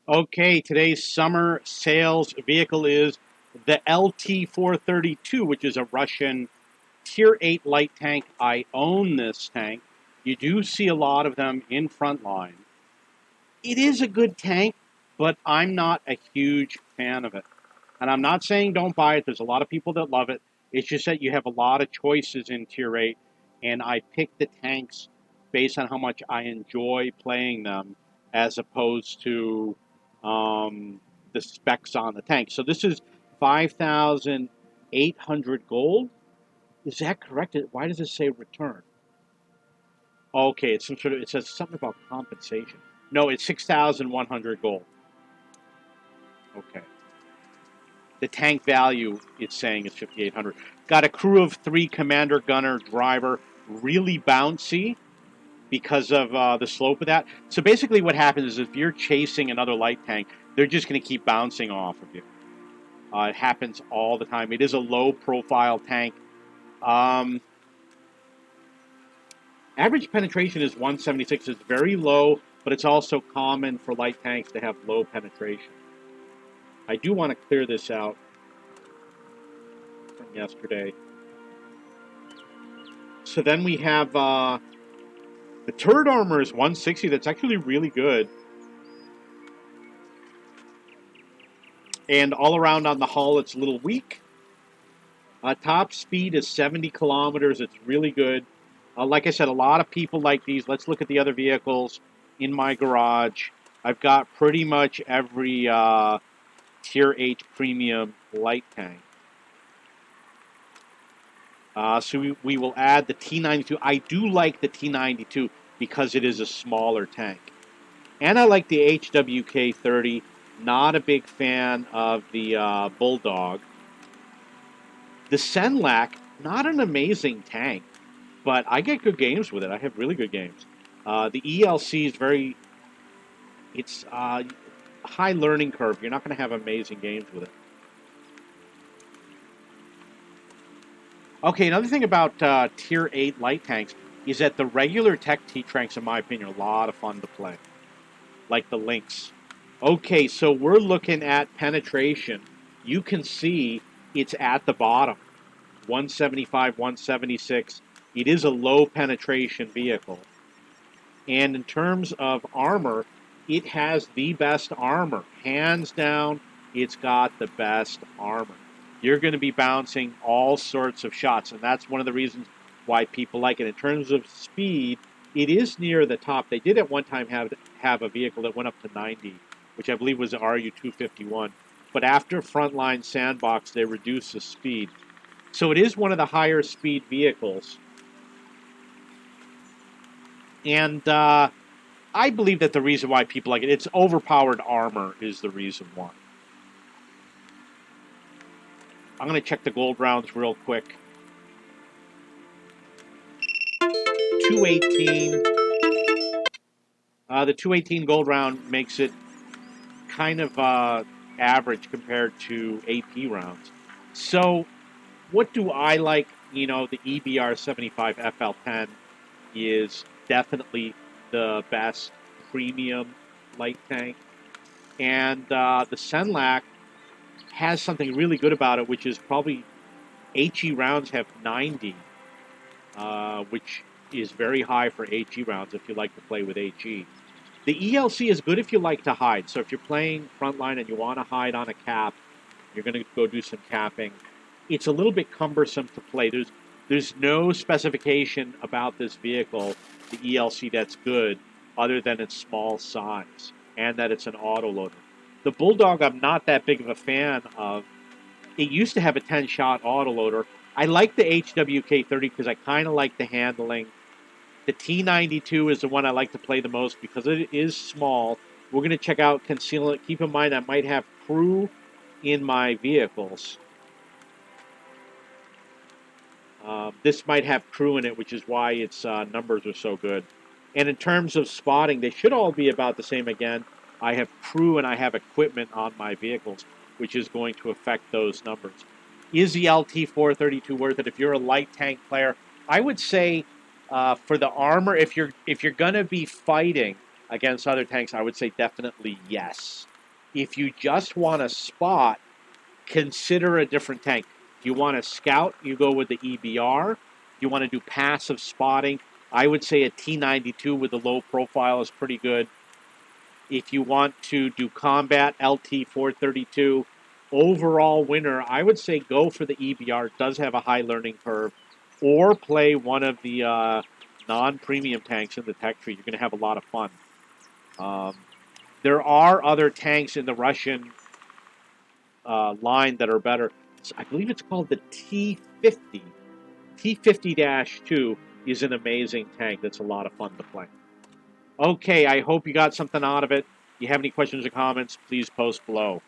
Okay, today's summer sales vehicle is the LT-432, which is a Russian Tier 8 light tank. I own this tank. You do see a lot of them in Frontline. It is a good tank, but I'm not a huge fan of it. And I'm not saying don't buy it. There's a lot of people that love it. It's just that you have a lot of choices in Tier 8, and I pick the tanks based on how much I enjoy playing them as opposed to the specs on the tank. So this is 5,800 gold. Is that correct? Why does it say return? Okay, it's some sort of, it says something about compensation. No, it's 6,100 gold. Okay. The tank value, it's saying, is 5,800. Got a crew of 3, commander, gunner, driver. Really bouncy because of the slope of that. So basically, what happens is if you're chasing another light tank, they're just going to keep bouncing off of you. It happens all the time. It is a low-profile tank. Um, Average penetration is 176. It's very low, but it's also common for light tanks to have low penetration. I do want to clear this out from yesterday. So then we have the turret armor is 160. That's actually really good. And all around on the hull, it's a little weak. Top speed is 70 kilometers. It's really good. Like I said, a lot of people like these. Let's look at the other vehicles in my garage. I've got pretty much every Tier 8 premium light tank. So we will add the T92. I do like the T92 because it is a smaller tank. And I like the HWK30. Not a big fan of the Bulldog. The Senlac, not an amazing tank, but I get good games with it. I have really good games. The ELC is it's a high learning curve. You're not going to have amazing games with it. Okay, another thing about Tier 8 light tanks is that the regular Tech T-Tranks, in my opinion, are a lot of fun to play, like the Lynx. Okay, so we're looking at penetration. You can see it's at the bottom, 175, 176. It is a low penetration vehicle. And in terms of armor, it has the best armor. Hands down, it's got the best armor. You're going to be bouncing all sorts of shots, and that's one of the reasons why people like it. In terms of speed, it is near the top. They did at one time have a vehicle that went up to 90, which I believe was the RU-251. But after Frontline Sandbox, they reduced the speed. So it is one of the higher speed vehicles. And I believe that the reason why people like it, its overpowered armor is the reason why. I'm going to check the gold rounds real quick. 218. The 218 gold round makes it kind of average compared to AP rounds. So, what do I like? You know, the EBR 75 FL10 is definitely the best premium light tank. And the Senlac has something really good about it, which is probably HE rounds have 90, which is very high for HE rounds if you like to play with HE. The ELC is good if you like to hide. So if you're playing frontline and you want to hide on a cap, you're going to go do some capping. It's a little bit cumbersome to play. There's no specification about this vehicle, the ELC, that's good, other than its small size and that it's an autoloader. The Bulldog, I'm not that big of a fan of. It used to have a 10-shot autoloader. I like the HWK30 because I kind of like the handling. The T92 is the one I like to play the most because it is small. We're going to check out concealment. Keep in mind I might have crew in my vehicles. This might have crew in it, which is why its numbers are so good. And in terms of spotting, they should all be about the same again. I have crew and I have equipment on my vehicles, which is going to affect those numbers. Is the LT-432 worth it? If you're a light tank player, I would say for the armor, if you're gonna be fighting against other tanks, I would say definitely yes. If you just want to spot, consider a different tank. If you want to scout, you go with the EBR. If you want to do passive spotting, I would say a T92 with a low profile is pretty good. If you want to do combat, LT432. Overall winner, I would say go for the EBR. It does have a high learning curve. Or play one of the non-premium tanks in the tech tree. You're going to have a lot of fun. Um, there are other tanks in the Russian line that are better. I believe it's called the T50. T50-2 is an amazing tank that's a lot of fun to play. Okay, I hope you got something out of it. If you have any questions or comments, please post below.